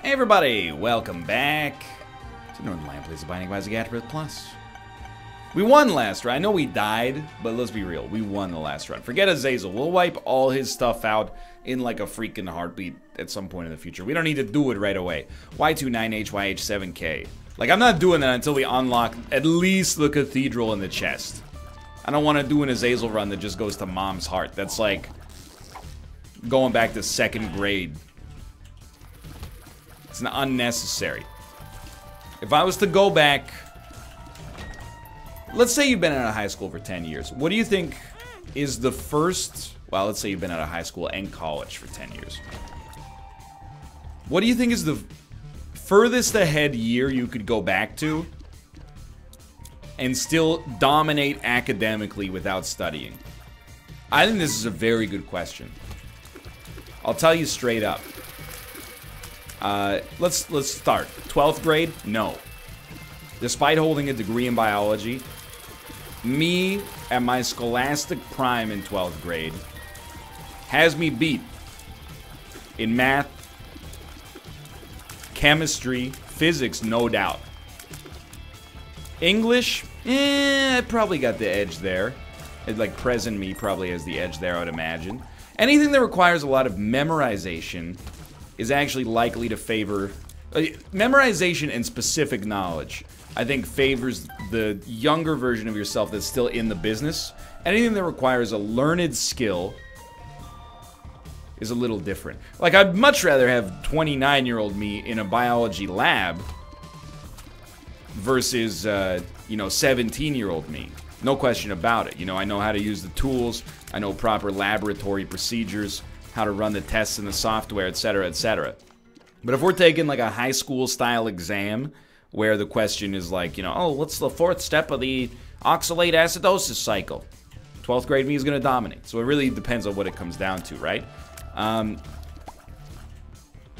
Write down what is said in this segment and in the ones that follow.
Hey everybody, welcome back to Northernlion Plays the Binding of Isaac AFTERBIRTH Plus. We won last run. I know we died, but let's be real. We won the last run. Forget Azazel. We'll wipe all his stuff out in like a freaking heartbeat at some point in the future. We don't need to do it right away. Y29H, YH7K. Like, I'm not doing that until we unlock at least the cathedral in the chest. I don't want to do an Azazel run that just goes to mom's heart. That's like going back to 2nd grade. It's unnecessary. If I was to go back, let's say you've been out of high school for 10 years. What do you think is the first, well, let's say you've been out of high school and college for 10 years. What do you think is the furthest ahead year you could go back to and still dominate academically without studying? I think this is a very good question. I'll tell you straight up. Let's start. 12th grade? No. Despite holding a degree in biology, me at my scholastic prime in 12th grade has me beat in math, chemistry, physics, no doubt. English? I probably got the edge there. Like, present me probably has the edge there, I would imagine. Anything that requires a lot of memorization is actually likely to favor... memorization and specific knowledge, I think, favors the younger version of yourself that's still in the business. Anything that requires a learned skill is a little different. Like, I'd much rather have 29-year-old me in a biology lab versus, you know, 17-year-old me. No question about it. You know, I know how to use the tools. I know proper laboratory procedures, how to run the tests in the software, etc., etc. But if we're taking like a high school style exam where the question is like, you know, oh, what's the 4th step of the oxalate acidosis cycle? 12th grade me is going to dominate. So it really depends on what it comes down to, right? I'm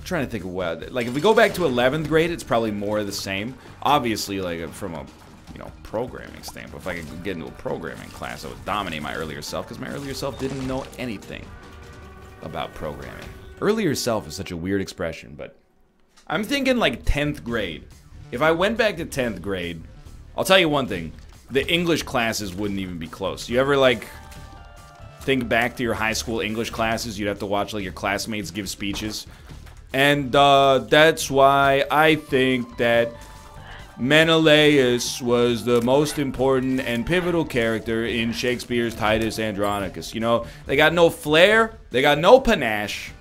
trying to think of what, like, if we go back to 11th grade, it's probably more of the same. Obviously, like, from a, you know, programming standpoint, if I could get into a programming class, I would dominate my earlier self, because my earlier self didn't know anything about programming. Earlier self is such a weird expression, but I'm thinking like 10th grade. If I went back to 10th grade, I'll tell you one thing, the English classes wouldn't even be close. You ever like think back to your high school English classes? You'd have to watch like your classmates give speeches. And that's why I think that Menelaus was the most important and pivotal character in Shakespeare's Titus Andronicus. You know, they got no flair, they got no panache.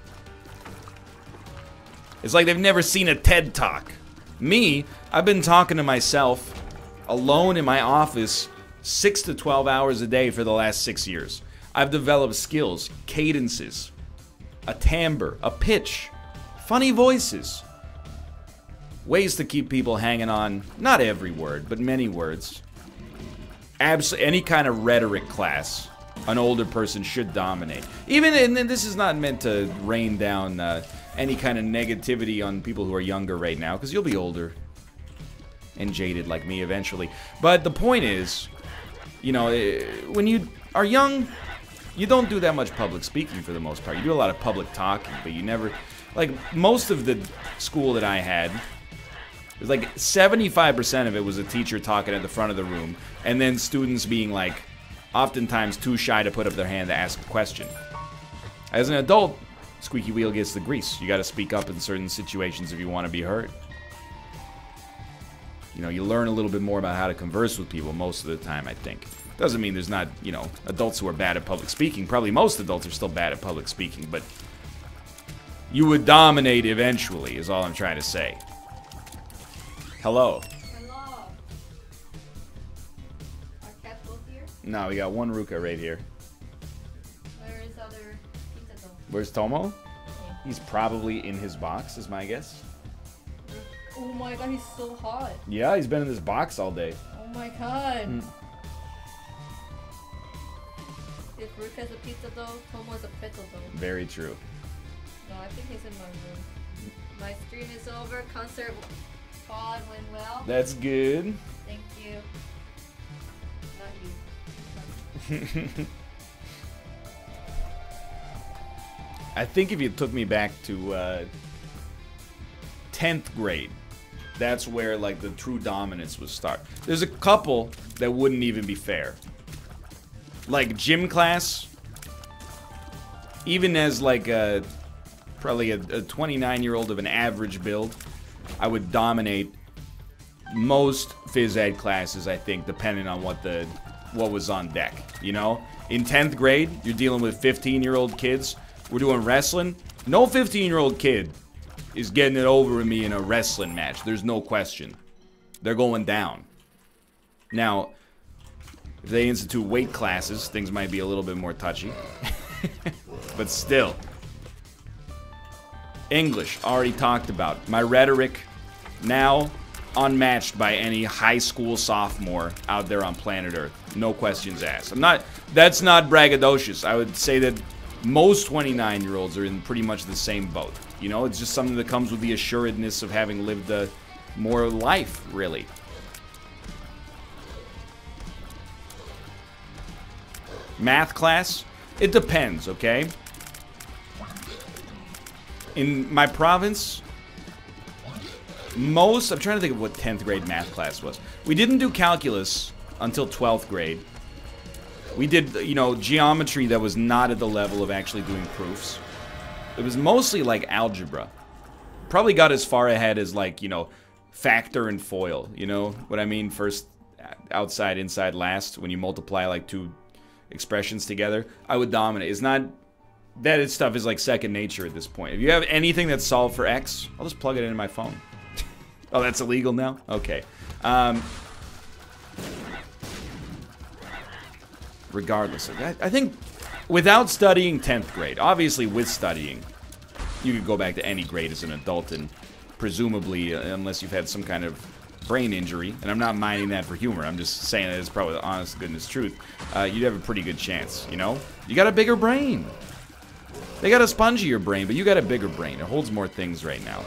It's like they've never seen a TED Talk. Me, I've been talking to myself alone in my office 6 to 12 hours a day for the last 6 years. I've developed skills, cadences, a timbre, a pitch, funny voices. Ways to keep people hanging on, not every word, but many words. Any kind of rhetoric class, an older person should dominate. Even, and this is not meant to rain down any kind of negativity on people who are younger right now, because you'll be older and jaded like me eventually. But the point is, you know, when you are young, you don't do that much public speaking for the most part. You do a lot of public talking, but you never, like, most of the school that I had, it was like 75% of it was a teacher talking at the front of the room, and then students being like, oftentimes too shy to put up their hand to ask a question. As an adult, squeaky wheel gets the grease. You got to speak up in certain situations if you want to be heard. You know, you learn a little bit more about how to converse with people most of the time, I think. Doesn't mean there's not, you know, adults who are bad at public speaking. Probably most adults are still bad at public speaking, but you would dominate eventually, is all I'm trying to say. Hello. Hello. Are cats both here? No, we got one Ruka right here. Where is other pizza dough? Where's Tomo? Okay. He's probably in his box, is my guess. Oh my god, he's so hot. Yeah, he's been in this box all day. Oh my god. If Rook has a pizza dough, Tomo has a pretzel dough. Very true. No, I think he's in my room. My stream is over. Concert pod went well. That's good. Thank you. Not you. I think if you took me back to 10th grade. That's where, like, the true dominance would start. There's a couple that wouldn't even be fair. Like, gym class, even as, like, probably a 29-year-old of an average build, I would dominate most phys ed classes, I think, depending on what was on deck, you know? In 10th grade, you're dealing with 15-year-old kids. We're doing wrestling. No 15-year-old kid is getting it over with me in a wrestling match. There's no question. They're going down. Now, if they institute weight classes, things might be a little bit more touchy. But still. English, already talked about. My rhetoric, now unmatched by any high school sophomore out there on planet Earth. No questions asked. That's not braggadocious. I would say that most 29-year-olds are in pretty much the same boat. You know, it's just something that comes with the assuredness of having lived a more life, really. Math class? It depends, okay? In my province, I'm trying to think of what 10th grade math class was. We didn't do calculus until 12th grade. We did, you know, geometry that was not at the level of actually doing proofs. It was mostly like algebra. Probably got as far ahead as, like, you know, factor and FOIL. You know what I mean? First, outside, inside, last. When you multiply, like, two expressions together, I would dominate. It's not... That stuff is, like, second nature at this point. If you have anything that's solved for X, I'll just plug it into my phone. Oh, that's illegal now? Okay. Regardless of that, I think without studying 10th grade, obviously with studying, you could go back to any grade as an adult and presumably, unless you've had some kind of brain injury, and I'm not minding that for humor, I'm just saying that it's probably the honest goodness truth, you'd have a pretty good chance, you know? You got a bigger brain. They got a spongier brain, but you got a bigger brain. It holds more things right now.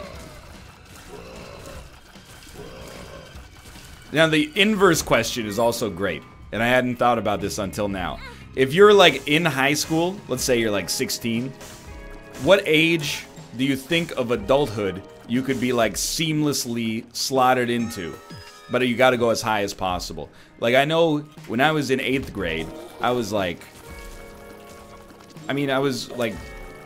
Now, the inverse question is also great, and I hadn't thought about this until now. If you're, like, in high school, let's say you're, like, 16, what age do you think of adulthood you could be, like, seamlessly slotted into? But you gotta go as high as possible. Like, I know when I was in 8th grade, I was, like... I mean, I was, like...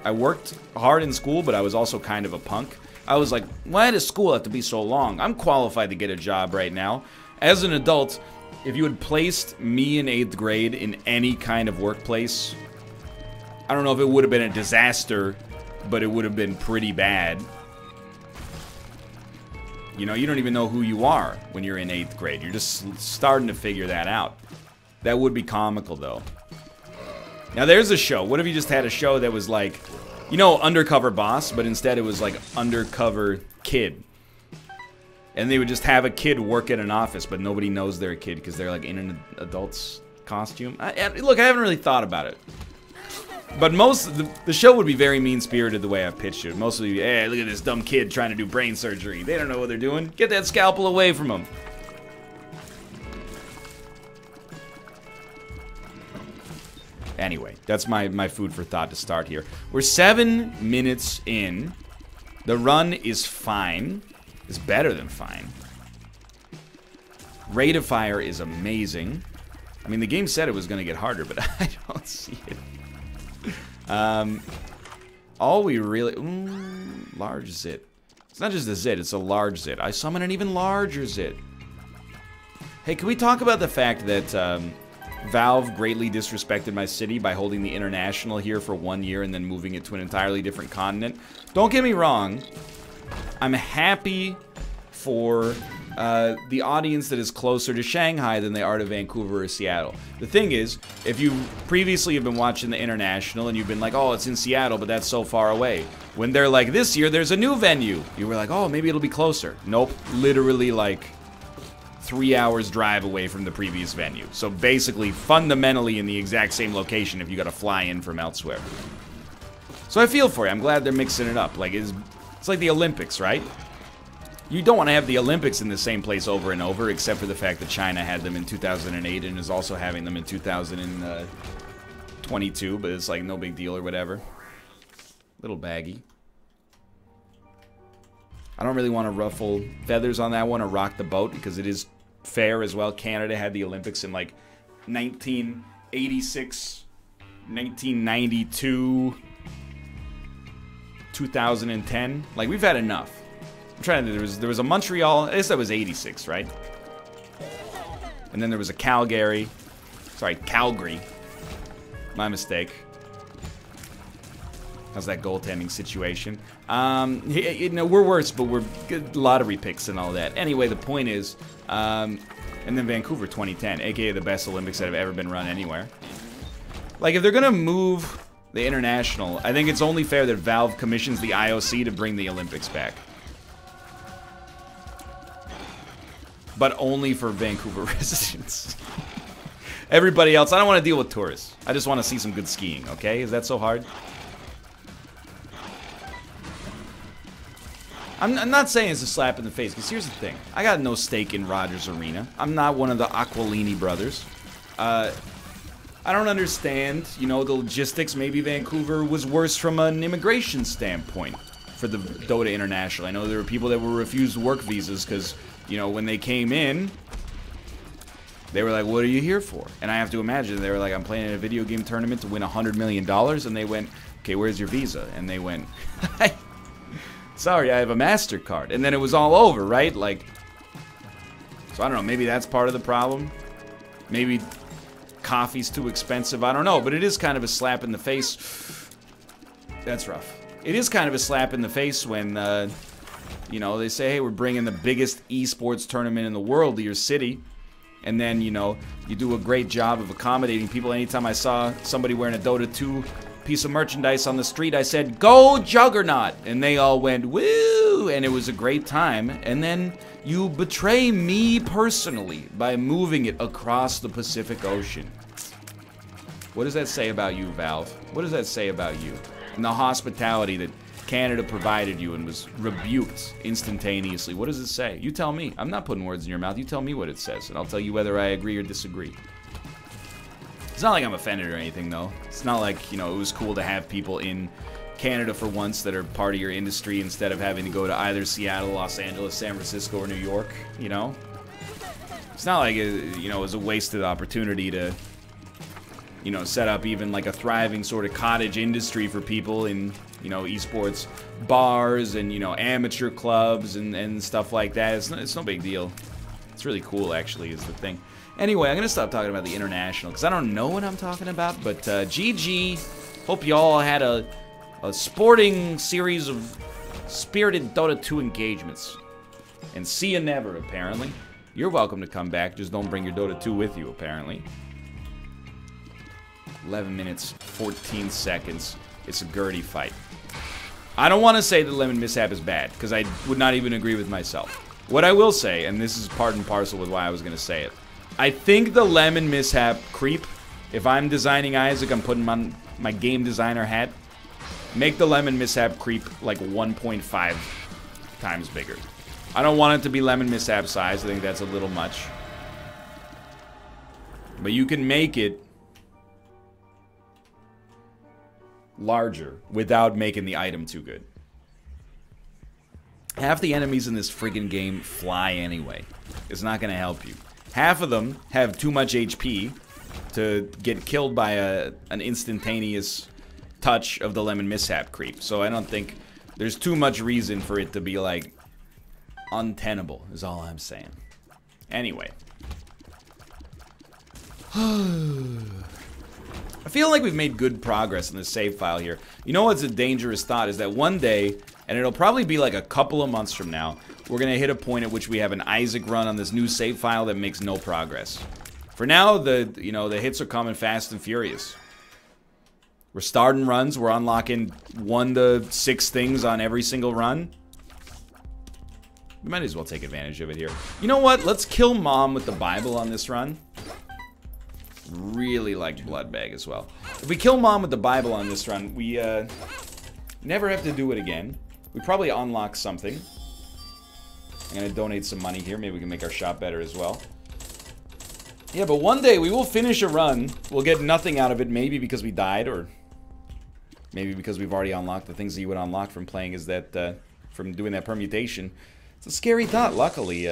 I worked hard in school, but I was also kind of a punk. I was like, why does school have to be so long? I'm qualified to get a job right now. As an adult, if you had placed me in 8th grade in any kind of workplace, I don't know if it would have been a disaster, but it would have been pretty bad. You know, you don't even know who you are when you're in 8th grade. You're just starting to figure that out. That would be comical, though. Now, there's a show. What if you just had a show that was like, you know, Undercover Boss, but instead it was like Undercover Kid. And they would just have a kid work at an office, but nobody knows they're a kid because they're like in an adult's costume. Look, I haven't really thought about it. But the show would be very mean-spirited the way I've pitched it. Mostly, hey, look at this dumb kid trying to do brain surgery. They don't know what they're doing. Get that scalpel away from them. Anyway, that's my food for thought to start here. We're 7 minutes in. The run is fine. It's better than fine. Rate of fire is amazing. I mean, the game said it was going to get harder, but I don't see it. All we really... large zit. It's not just a zit, it's a large zit. I summon an even larger zit. Hey, can we talk about the fact that Valve greatly disrespected my city by holding the International here for 1 year and then moving it to an entirely different continent? Don't get me wrong. I'm happy for the audience that is closer to Shanghai than they are to Vancouver or Seattle. The thing is, if you previously have been watching the International and you've been like, oh, it's in Seattle, but that's so far away. When they're like, this year there's a new venue, you were like, oh, maybe it'll be closer. Nope, literally like 3 hours drive away from the previous venue. So basically, fundamentally in the exact same location if you gotta fly in from elsewhere. So I feel for you. I'm glad they're mixing it up. Like, it's like the Olympics, right? You don't want to have the Olympics in the same place over and over, except for the fact that China had them in 2008 and is also having them in 2022, but it's like no big deal or whatever. Little baggy. I don't really want to ruffle feathers on that one or rock the boat because it is fair as well. Canada had the Olympics in like 1986, 1992, 2010. Like, we've had enough. I'm trying to, there was a Montreal, I guess that was 86, right? And then there was a Calgary. My mistake. How's that goaltending situation? You know, we're worse, but we're good lottery picks and all that. Anyway, the point is, and then Vancouver 2010, aka the best Olympics that have ever been run anywhere. Like, if they're gonna move the international, I think it's only fair that Valve commissions the IOC to bring the Olympics back. But only for Vancouver residents. Everybody else, I don't want to deal with tourists. I just want to see some good skiing, okay? Is that so hard? I'm not saying it's a slap in the face, because here's the thing. I got no stake in Rogers Arena. I'm not one of the Aquilini brothers. I don't understand, you know, the logistics. Maybe Vancouver was worse from an immigration standpoint for the Dota International. I know there were people that were refused work visas because, you know, when they came in, they were like, what are you here for? And I have to imagine they were like, I'm playing in a video game tournament to win $100 million. And they went, okay, where's your visa? And they went, sorry, I have a MasterCard. And then it was all over, right? Like, so I don't know, maybe that's part of the problem. Maybe coffee's too expensive, I don't know. But it is kind of a slap in the face. That's rough. It is kind of a slap in the face when, you know, they say, hey, we're bringing the biggest esports tournament in the world to your city. And then, you know, you do a great job of accommodating people. Anytime I saw somebody wearing a Dota 2 piece of merchandise on the street, I said, go Juggernaut! And they all went, woo! And it was a great time. And then you betray me personally by moving it across the Pacific Ocean. What does that say about you, Valve? What does that say about you? And the hospitality that Canada provided you and was rebuked instantaneously. What does it say? You tell me. I'm not putting words in your mouth. You tell me what it says, and I'll tell you whether I agree or disagree. It's not like I'm offended or anything, though. It's not like, you know, it was cool to have people in Canada for once that are part of your industry instead of having to go to either Seattle, Los Angeles, San Francisco, or New York, you know? It's not like, you know, it was a wasted opportunity to, you know, set up even like a thriving sort of cottage industry for people in, you know, esports bars and, you know, amateur clubs and stuff like that. It's no big deal. It's really cool, actually, is the thing. Anyway, I'm going to stop talking about the international because I don't know what I'm talking about, but GG. Hope you all had a sporting series of spirited Dota 2 engagements. And see you never, apparently. You're welcome to come back, just don't bring your Dota 2 with you, apparently. 11 minutes, 14 seconds. It's a Gertie fight. I don't want to say that Lemon Mishap is bad, because I would not even agree with myself. What I will say, and this is part and parcel with why I was going to say it, I think the Lemon Mishap creep, if I'm designing Isaac, I'm putting on my game designer hat, make the Lemon Mishap creep like 1.5 times bigger. I don't want it to be Lemon Mishap size. I think that's a little much. But you can make it larger without making the item too good. Half the enemies in this friggin' game fly anyway. It's not going to help you. Half of them have too much HP to get killed by an instantaneous touch of the Lemon Mishap creep. So I don't think there's too much reason for it to be, like, untenable, is all I'm saying. Anyway. I feel like we've made good progress in the save file here. You know what's a dangerous thought is that one day, and it'll probably be like a couple of months from now, we're going to hit a point at which we have an Isaac run on this new save file that makes no progress. For now, the hits are coming fast and furious. We're starting runs, we're unlocking 1 to 6 things on every single run. We might as well take advantage of it here. You know what? Let's kill Mom with the Bible on this run. Really like Bloodbag as well. If we kill Mom with the Bible on this run, we never have to do it again. We probably unlock something. I'm gonna donate some money here. Maybe we can make our shop better as well. Yeah, but one day we will finish a run. We'll get nothing out of it, maybe because we died, or maybe because we've already unlocked the things that you would unlock from playing as that from doing that permutation. It's a scary thought. Luckily,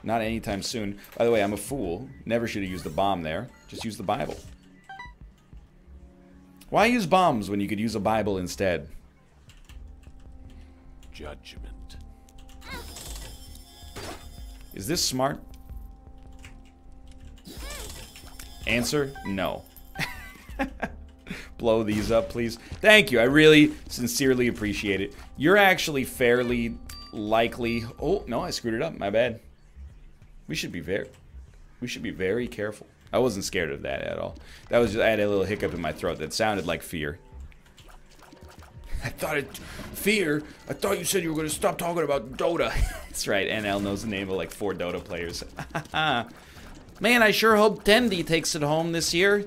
not anytime soon. By the way, I'm a fool. Never should have used the bomb there. Just use the Bible. Why use bombs when you could use a Bible instead? Judgment. Is this smart? Answer, no. Blow these up, please. Thank you. I really sincerely appreciate it. You're actually fairly likely... Oh, no, I screwed it up. My bad. We should be very careful. I wasn't scared of that at all. That was just... I had a little hiccup in my throat that sounded like fear. I thought it... Fear? I thought you said you were going to stop talking about Dota. That's right. NL knows the name of like 4 Dota players. Man, I sure hope Tendy takes it home this year.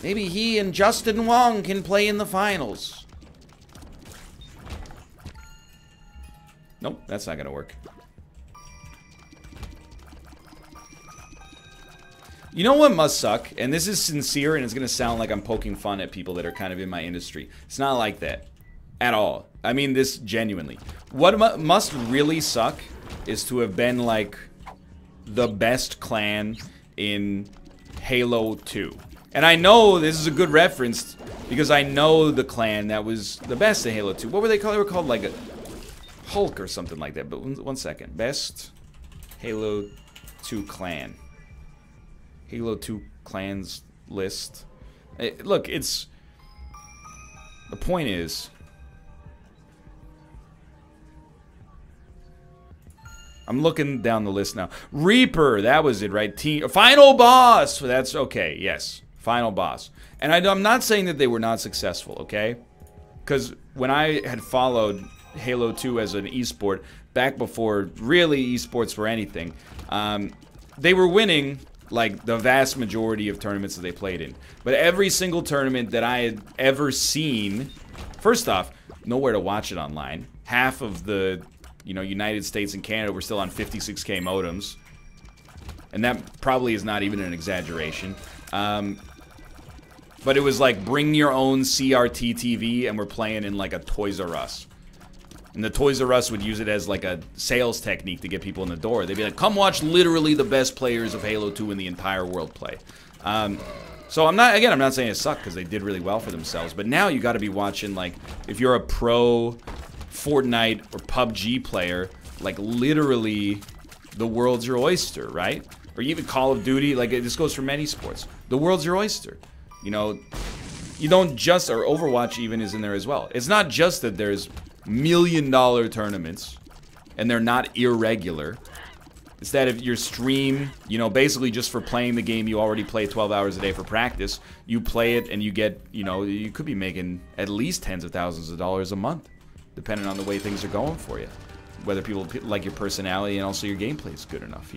Maybe he and Justin Wong can play in the finals. Nope, that's not gonna work. You know what must suck? And this is sincere, and it's gonna sound like I'm poking fun at people that are kind of in my industry. It's not like that. At all. I mean this genuinely. What must really suck is to have been like the best clan in Halo 2. And I know this is a good reference because I know the clan that was the best in Halo 2. What were they called? They were called like a Hulk or something like that. But one second. Best Halo 2 clan. Halo 2 clans list. Look, it's... The point is... I'm looking down the list now. Reaper, that was it, right? Final boss. That's okay. Yes, final boss. And I'm not saying that they were not successful, okay? Because when I had followed Halo 2 as an esport back before really esports were anything, they were winning like the vast majority of tournaments that they played in. But every single tournament that I had ever seen, first off, nowhere to watch it online. Half of the United States and Canada were still on 56K modems. And that probably is not even an exaggeration. But it was like, bring your own CRT TV, and we're playing in like a Toys R Us. And the Toys R Us would use it as like a sales technique to get people in the door. They'd be like, come watch literally the best players of Halo 2 in the entire world play. So I'm not saying it sucked because they did really well for themselves. But now you got to be watching, like, if you're a pro Fortnite or PUBG player, like literally the world's your oyster, right? Or even Call of Duty, like this goes for many sports. The world's your oyster. You don't just, or Overwatch even is in there as well. It's not just that there's $1 million tournaments and they're not irregular. It's that if your stream, basically just for playing the game you already play 12 hours a day for practice, you play it and you get, you could be making at least tens of thousands of dollars a month, depending on the way things are going for you. Whether people like your personality and also your gameplay is good enough,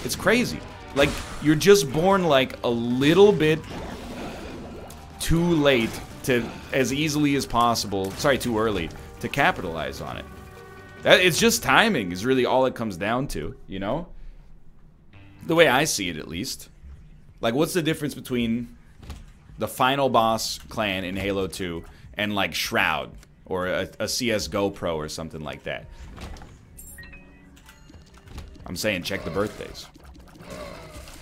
It's crazy. Like, you're just born like a little bit too late to, as easily as possible, sorry, too early, to capitalize on it. It's just timing is really all it comes down to, The way I see it, at least. Like, what's the difference between the final boss clan in Halo 2 and, like, Shroud? Or a CSGO pro or something like that. I'm saying check the birthdays.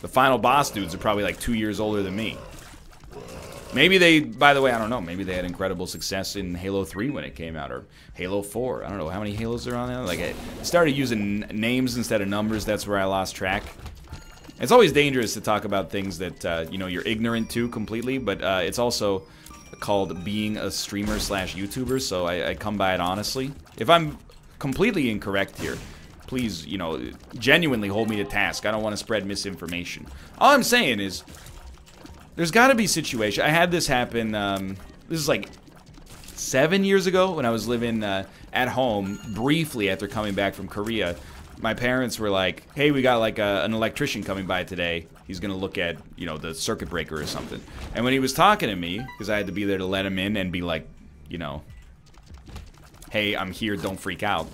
The final boss dudes are probably like 2 years older than me. Maybe they, by the way, I don't know. Maybe they had incredible success in Halo 3 when it came out, or Halo 4. I don't know how many Halos are on there. Like, I started using names instead of numbers. That's where I lost track. It's always dangerous to talk about things that, you're ignorant to completely, but it's also called being a streamer / YouTuber, so I come by it honestly. If I'm completely incorrect here, please, genuinely hold me to task. I don't want to spread misinformation. All I'm saying is, there's got to be situations. I had this happen, this is like 7 years ago when I was living at home briefly after coming back from Korea. My parents were like, hey, we got like an electrician coming by today. He's going to look at, the circuit breaker or something. And when he was talking to me, because I had to be there to let him in and be like, hey, I'm here, don't freak out.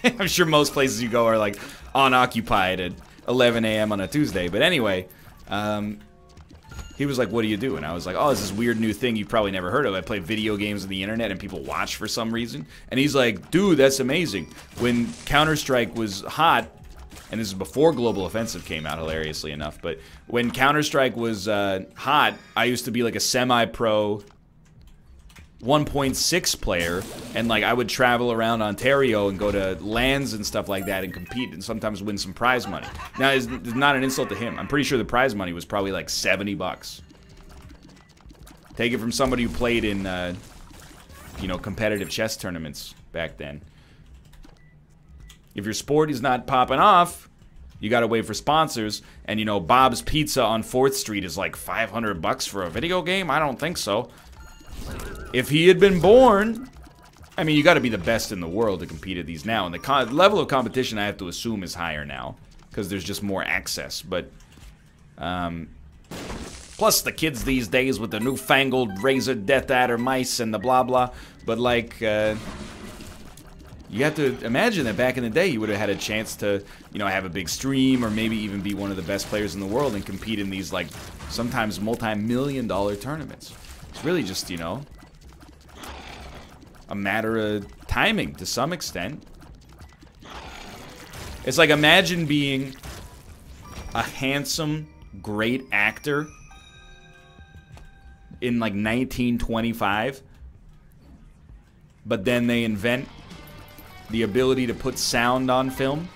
I'm sure most places you go are like unoccupied at 11 a.m. on a Tuesday. But anyway, He was like, what do you do? And I was like, oh, it's this weird new thing you've probably never heard of. I play video games on the internet and people watch for some reason. And he's like, dude, that's amazing. When Counter-Strike was hot, and this is before Global Offensive came out, hilariously enough, but when Counter-Strike was hot, I used to be like a semi-pro 1.6 player, and like I would travel around Ontario and go to LANs and stuff like that and compete and sometimes win some prize money. Now, it's not an insult to him. I'm pretty sure the prize money was probably like 70 bucks. Take it from somebody who played in, you know, competitive chess tournaments back then. If your sport is not popping off, you gotta wait for sponsors. And you know, Bob's Pizza on 4th Street is like 500 bucks for a video game? I don't think so. If he had been born, I mean, you got to be the best in the world to compete at these now. And the level of competition, I have to assume, is higher now because there's just more access. But plus the kids these days with the newfangled Razor Death Adder mice and the blah blah. But like, you have to imagine that back in the day, you would have had a chance to, you know, have a big stream or maybe even be one of the best players in the world and compete in these like sometimes multi-million-dollar tournaments. It's really just, you know, a matter of timing to some extent. It's like, imagine being a handsome, great actor in like 1925, but then they invent the ability to put sound on film,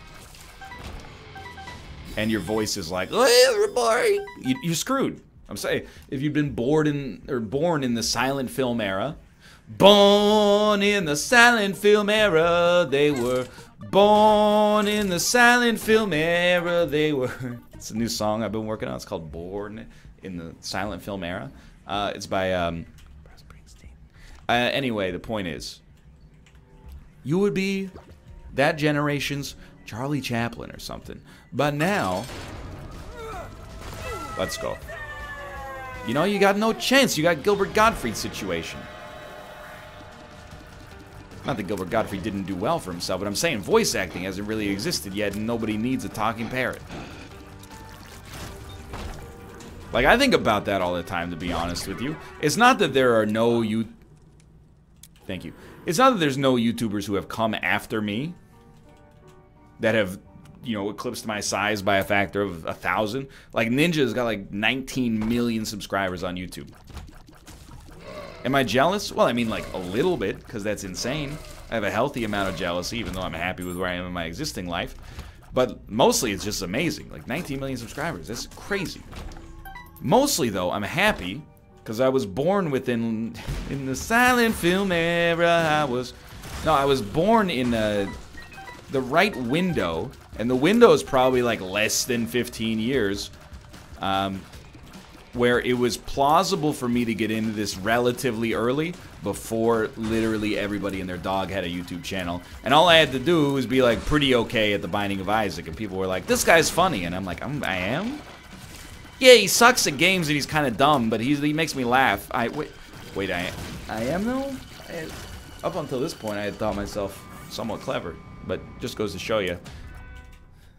and your voice is like, hey, everybody, you're screwed. I'm saying, if you've been born in the silent film era, born in the silent film era, they were born in the silent film era, they were. It's a new song I've been working on. It's called "Born in the Silent Film Era." It's by Bruce Springsteen. Anyway, the point is, you would be that generation's Charlie Chaplin or something. But now, let's go. You know, you got no chance. You got Gilbert Gottfried's situation. Not that Gilbert Gottfried didn't do well for himself, but I'm saying voice acting hasn't really existed yet, and nobody needs a talking parrot. Like, I think about that all the time, to be honest with you. It's not that there are no Thank you. It's not that there's no YouTubers who have come after me that have, you know, eclipsed my size by a factor of 1,000. Like, Ninja's got like 19 million subscribers on YouTube. Am I jealous? Well, I mean, like, a little bit, because that's insane. I have a healthy amount of jealousy, even though I'm happy with where I am in my existing life. But mostly, it's just amazing. Like, 19 million subscribers. That's crazy. Mostly, though, I'm happy because I was born in the silent film era. I was born in the right window. And the window is probably like less than 15 years, where it was plausible for me to get into this relatively early before literally everybody and their dog had a YouTube channel. And all I had to do was be like pretty okay at The Binding of Isaac, and people were like, this guy's funny. And I'm like, I am? Yeah, he sucks at games and he's kind of dumb, but he makes me laugh. Wait, I am though? Up until this point, I had thought myself somewhat clever, but just goes to show you.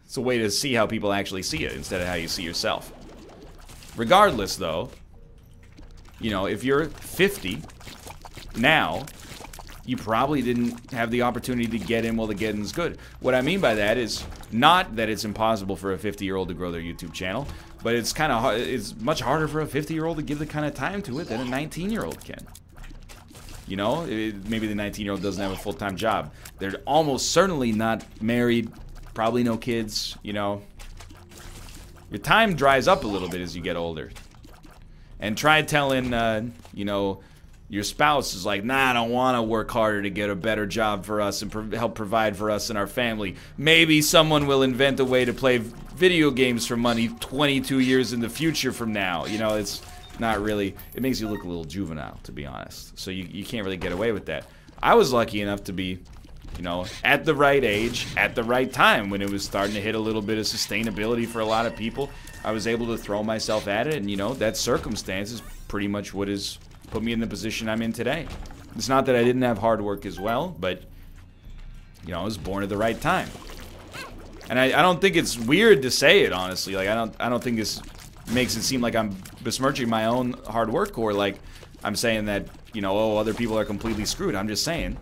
It's a way to see how people actually see it instead of how you see yourself. Regardless, though, you know, if you're 50 now, you probably didn't have the opportunity to get in while the getting's good. What I mean by that is not that it's impossible for a 50-year-old to grow their YouTube channel, but it's kind of it's much harder for a 50-year-old to give the kind of time to it than a 19-year-old can. You know, maybe the 19-year-old doesn't have a full-time job. They're almost certainly not married. Probably no kids, you know. Your time dries up a little bit as you get older. And try telling, you know, your spouse is like, nah, I don't want to work harder to get a better job for us and help provide for us and our family. Maybe someone will invent a way to play video games for money 22 years in the future from now. You know, it's not really, it makes you look a little juvenile, to be honest. So you can't really get away with that. I was lucky enough to be, you know, at the right age, at the right time, when it was starting to hit a little bit of sustainability for a lot of people. I was able to throw myself at it, and, you know, that circumstance is pretty much what has put me in the position I'm in today. It's not that I didn't have hard work as well, but, you know, I was born at the right time. And I don't think it's weird to say it, honestly. Like, I don't think it's makes it seem like I'm besmirching my own hard work, or like I'm saying that, you know, oh, other people are completely screwed. I'm just saying,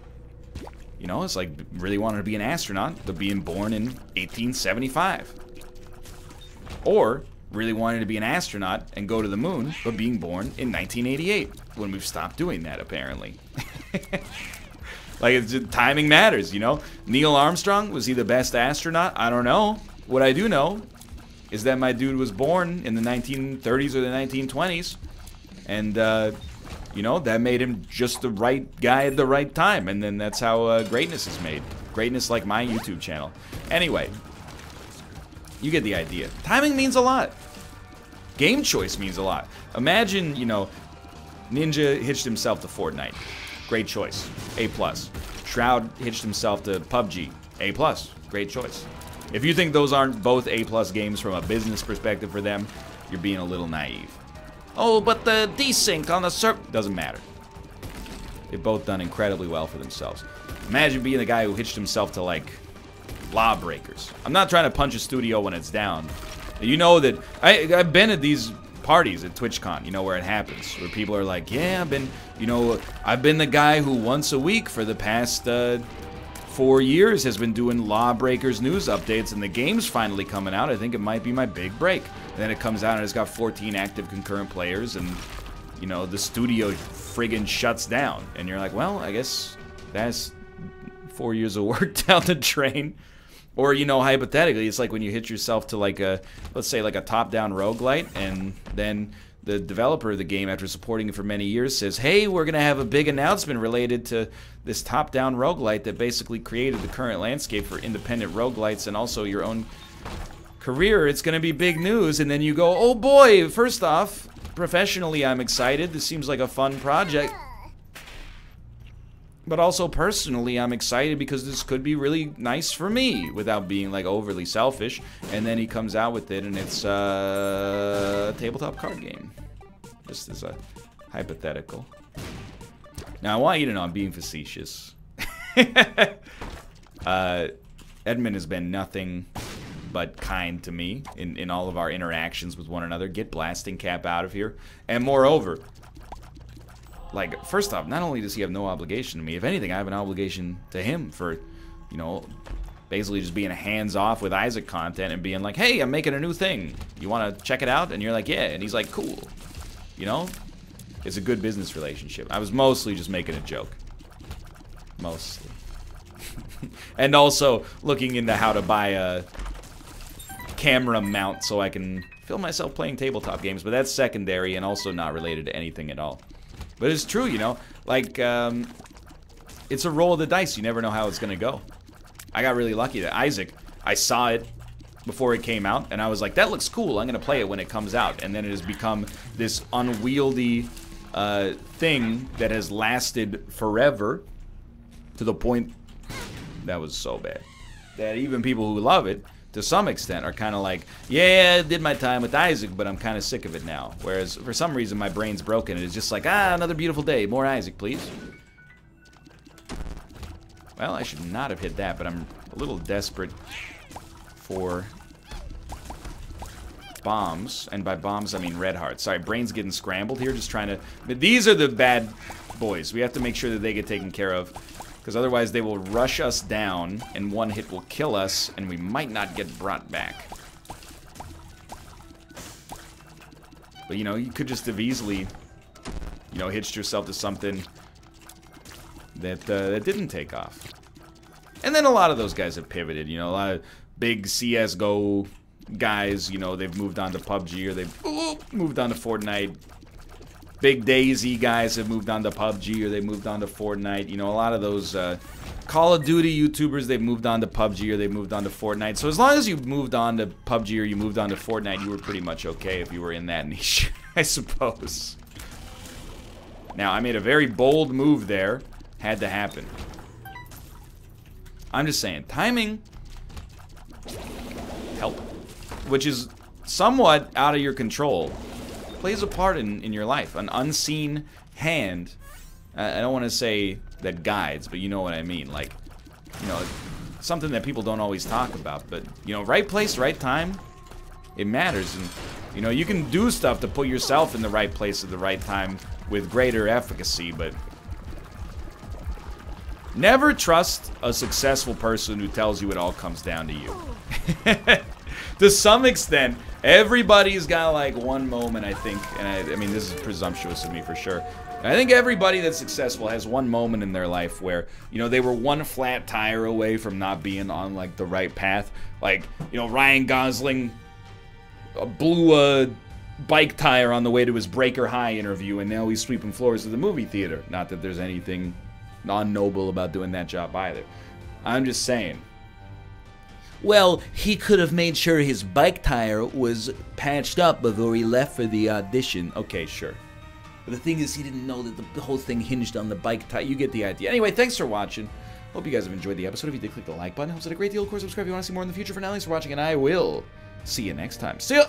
you know, it's like really wanting to be an astronaut, but being born in 1875. Or really wanting to be an astronaut and go to the moon, but being born in 1988, when we've stopped doing that, apparently. Like, it's just, timing matters, you know? Neil Armstrong, was he the best astronaut? I don't know. What I do know is that my dude was born in the 1930s or the 1920s, and, you know, that made him just the right guy at the right time, and then that's how greatness is made. Greatness like my YouTube channel. Anyway, you get the idea. Timing means a lot. Game choice means a lot. Imagine, you know, Ninja hitched himself to Fortnite. Great choice. A+. Shroud hitched himself to PUBG. A+. Great choice. If you think those aren't both A+ games from a business perspective for them, you're being a little naive. Oh, but the desync on the server... Doesn't matter. They've both done incredibly well for themselves. Imagine being the guy who hitched himself to, like, Lawbreakers. I'm not trying to punch a studio when it's down. You know that... I've been at these parties at TwitchCon, you know, where it happens. Where people are like, yeah, I've been the guy who once a week for the past 4 years has been doing Lawbreakers news updates, and the game's finally coming out. I think it might be my big break. And then it comes out and it's got 14 active concurrent players, and, you know, the studio friggin' shuts down. And you're like, well, I guess that's 4 years of work down the drain. Or, you know, hypothetically, it's like when you hit yourself to, like, a, let's say, like a top-down roguelite, and then the developer of the game, after supporting it for many years, says, hey, we're going to have a big announcement related to this top-down roguelite that basically created the current landscape for independent roguelites and also your own career. It's going to be big news. And then you go, oh boy, first off, professionally, I'm excited. This seems like a fun project. But also personally, I'm excited because this could be really nice for me without being, like, overly selfish. And then he comes out with it, and it's a tabletop card game. Just as a hypothetical. Now, I want you to know I'm being facetious. Edmund has been nothing but kind to me in all of our interactions with one another. Get Blasting Cap out of here. And moreover... Like, first off, not only does he have no obligation to me, if anything, I have an obligation to him for, you know, basically just being hands-off with Isaac content and being like, hey, I'm making a new thing. You want to check it out? And you're like, yeah. And he's like, cool. You know? It's a good business relationship. I was mostly just making a joke. Mostly. And also looking into how to buy a camera mount so I can film myself playing tabletop games. But that's secondary and also not related to anything at all. But it's true, you know, like, it's a roll of the dice. You never know how it's going to go. I got really lucky that Isaac, I saw it before it came out, and I was like, that looks cool. I'm going to play it when it comes out. And then it has become this unwieldy thing that has lasted forever to the point, that was so bad, that even people who love it, to some extent, are kind of like, yeah, I did my time with Isaac, but I'm kind of sick of it now. Whereas, for some reason, my brain's broken, and it's just like, another beautiful day. More Isaac, please. Well, I should not have hit that, but I'm a little desperate for bombs. And by bombs, I mean red hearts. Sorry, brain's getting scrambled here, just trying to... But these are the bad boys. We have to make sure that they get taken care of. Because otherwise they will rush us down, and one hit will kill us, and we might not get brought back. But, you know, you could just have easily, you know, hitched yourself to something that, that didn't take off. And then a lot of those guys have pivoted, you know, a lot of big CSGO guys, you know, they've moved on to PUBG, or they've moved on to Fortnite. Big Daisy guys have moved on to PUBG, or they moved on to Fortnite. You know, a lot of those Call of Duty YouTubers, they've moved on to PUBG, or they've moved on to Fortnite. So as long as you moved on to PUBG or you moved on to Fortnite, you were pretty much okay if you were in that niche, I suppose. Now, I made a very bold move there. Had to happen. I'm just saying, timing help, which is somewhat out of your control, plays a part in your life. An unseen hand. I don't want to say that guides, but you know what I mean. Like, you know, something that people don't always talk about. But, you know, right place, right time, it matters. And You know, you can do stuff to put yourself in the right place at the right time with greater efficacy, but never trust a successful person who tells you it all comes down to you. To some extent, everybody's got like one moment, I think, and I mean, this is presumptuous of me for sure. I think everybody that's successful has one moment in their life where, you know, they were one flat tire away from not being on, like, the right path. Like, you know, Ryan Gosling blew a bike tire on the way to his Breaker High interview, and now he's sweeping floors of the movie theater. Not that there's anything non-noble about doing that job either. I'm just saying. Well, he could have made sure his bike tire was patched up before he left for the audition. Okay, sure. But the thing is, he didn't know that the whole thing hinged on the bike tire. You get the idea. Anyway, thanks for watching. Hope you guys have enjoyed the episode. If you did, click the like button. It helps out a great deal. Of course, subscribe if you want to see more in the future. For now, thanks for watching, and I will see you next time. See ya!